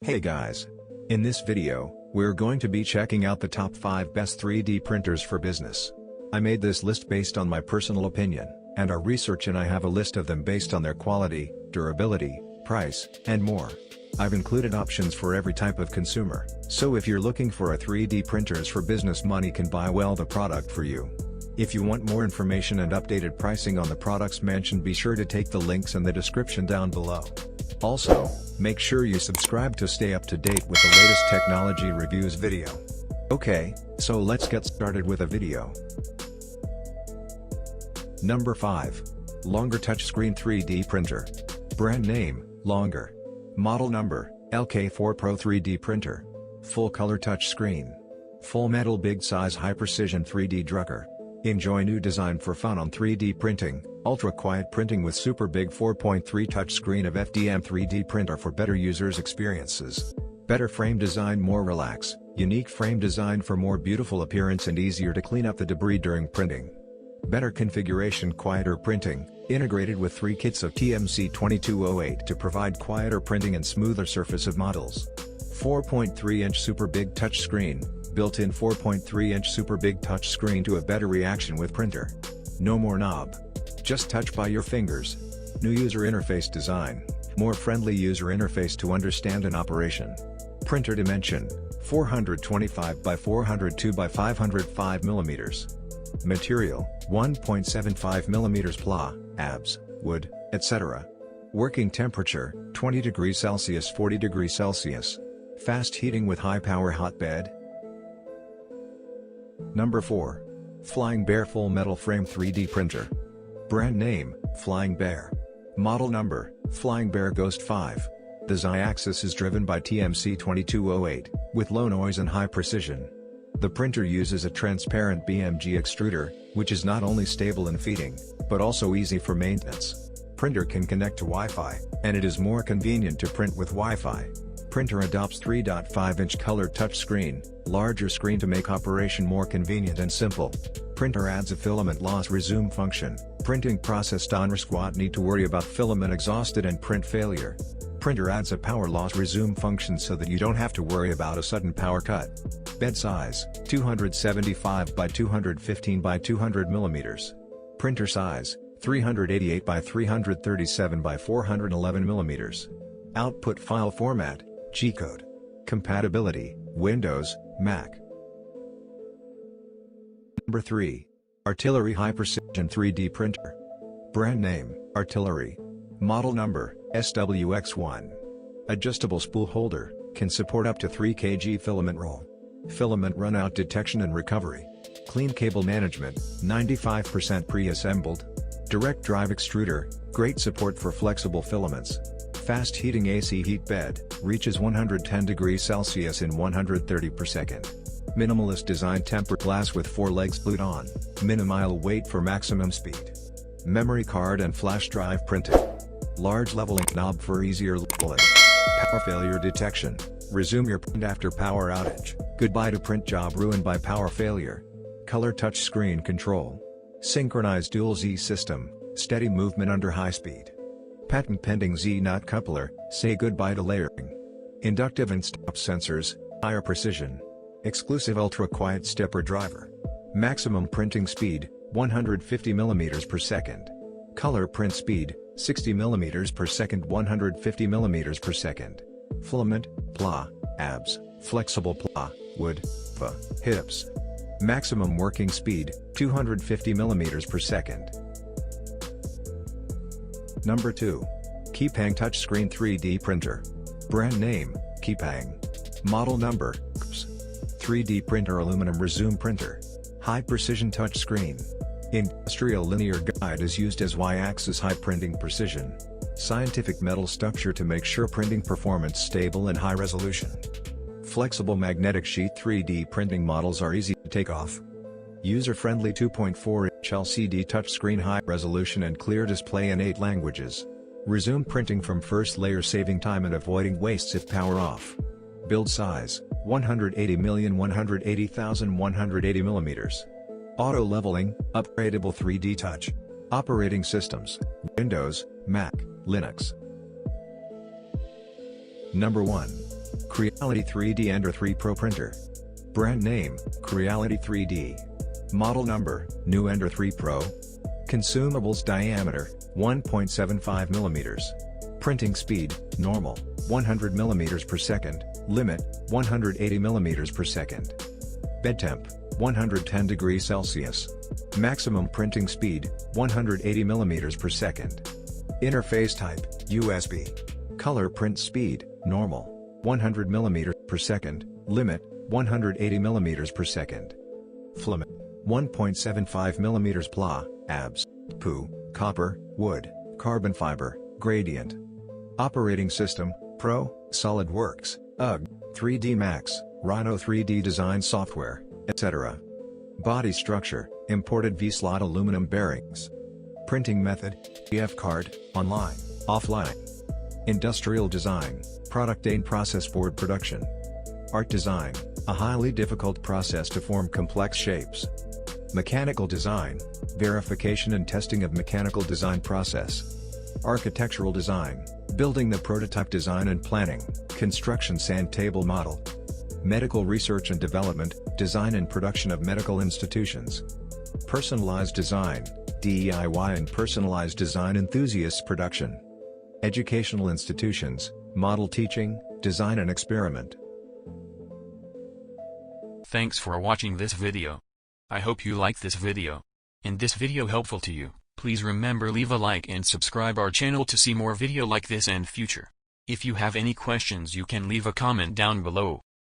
Hey guys! In this video, we're going to be checking out the top 5 best 3D printers for business. I made this list based on my personal opinion, and our research, and I have a list of them based on their quality, durability, price, and more. I've included options for every type of consumer, so if you're looking for a 3D printers for business, money can buy well the product for you. If you want more information and updated pricing on the products mentioned, be sure to take the links in the description down below. Also, make sure you subscribe to stay up to date with the latest technology reviews video. Okay, so let's get started with a video. Number 5. Longer Touchscreen 3D Printer. Brand name, Longer. Model number, LK4 Pro 3D Printer. Full color touchscreen. Full metal big size high precision 3D drucker. Enjoy new design for fun on 3D printing, ultra quiet printing with super big 4.3 touchscreen of FDM 3D printer for better users experiences. Better frame design, more relax, unique frame design for more beautiful appearance and easier to clean up the debris during printing. Better configuration, quieter printing, integrated with 3 kits of TMC 2208 to provide quieter printing and smoother surface of models. 4.3-inch super big touchscreen. Built-in 4.3-inch super big touchscreen to a better reaction with printer. No more knob. Just touch by your fingers. New user interface design. More friendly user interface to understand and operation. Printer dimension, 425 by 402 by 505 mm. Material, 1.75 mm PLA, ABS, wood, etc. Working temperature, 20 degrees Celsius 40 degrees Celsius. Fast heating with high power hotbed. Number 4. Flyingbear Full Metal Frame 3D Printer. Brand name, Flyingbear. Model number, Flyingbear Ghost 5. The Z-axis is driven by TMC 2208, with low noise and high precision. The printer uses a transparent BMG extruder, which is not only stable in feeding, but also easy for maintenance. Printer can connect to Wi-Fi, and it is more convenient to print with Wi-Fi. Printer adopts 3.5-inch color touchscreen, larger screen to make operation more convenient and simple. Printer adds a filament loss resume function. Printing process don't squat need to worry about filament exhausted and print failure. Printer adds a power loss resume function so that you don't have to worry about a sudden power cut. Bed size, 275 by 215 by 200 mm. Printer size, 388 by 337 by 411 mm. Output file format, G-code. Compatibility, Windows, Mac. Number 3. Artillery High Precision 3D Printer. Brand name, Artillery. Model number, SWX1. Adjustable spool holder, can support up to 3 kg filament roll. Filament runout detection and recovery. Clean cable management, 95% pre-assembled. Direct drive extruder, great support for flexible filaments. Fast heating AC heat bed, reaches 110 degrees Celsius in 130 per second. Minimalist design, tempered glass with 4 legs glued on, minimal weight for maximum speed. Memory card and flash drive printing. Large leveling knob for easier leveling. Power failure detection, resume your print after power outage. Goodbye to print job ruined by power failure. Color touch screen control. Synchronized dual Z system, steady movement under high speed. Patent pending Z-nut coupler, say goodbye to layering. Inductive and stop sensors, higher precision. Exclusive ultra-quiet stepper driver. Maximum printing speed, 150 mm per second. Color print speed, 60 mm per second 150 mm per second. Filament, PLA, ABS, flexible PLA, wood, PA, hips. Maximum working speed, 250 mm per second. Number 2. Keepang Touchscreen 3D Printer. Brand name, Keepang. Model number, KP3S 3D Aluminum Resume Printer. High Precision Touchscreen. Industrial linear guide is used as Y-axis high printing precision. Scientific metal structure to make sure printing performance stable and high resolution. Flexible magnetic sheet 3D printing models are easy to take off. User-friendly 2.4-inch LCD touchscreen, high resolution and clear display in 8 languages. Resume printing from first layer, saving time and avoiding wastes if power off. Build size, 180,180,180 mm. Auto leveling, upgradable 3D touch. Operating systems, Windows, Mac, Linux. Number 1. Creality 3D Ender 3 Pro Printer. Brand name, Creality 3D. Model number, New Ender 3 Pro. Consumables diameter, 1.75 mm. Printing speed, normal, 100 mm per second, limit, 180 mm per second. Bed temp, 110 degrees Celsius. Maximum printing speed, 180 mm per second. Interface type, USB. Color print speed, normal, 100 mm per second, limit, 180 mm per second. Filament, 1.75 mm PLA, ABS, PU, copper, wood, carbon fiber, gradient. Operating system, Pro, SolidWorks, UG, 3D Max, Rhino 3D design software, etc. Body structure, imported V-slot aluminum bearings. Printing method, EF card, online, offline. Industrial design, product and process board production. Art design, a highly difficult process to form complex shapes. Mechanical design, verification and testing of mechanical design process. Architectural design, building the prototype design and planning, construction sand table model. Medical research and development, design and production of medical institutions. Personalized design, DIY and personalized design enthusiasts production. Educational institutions, model teaching, design and experiment. Thanks for watching this video. I hope you like this video. And this video helpful to you, please remember leave a like and subscribe our channel to see more video like this and future. If you have any questions you can leave a comment down below.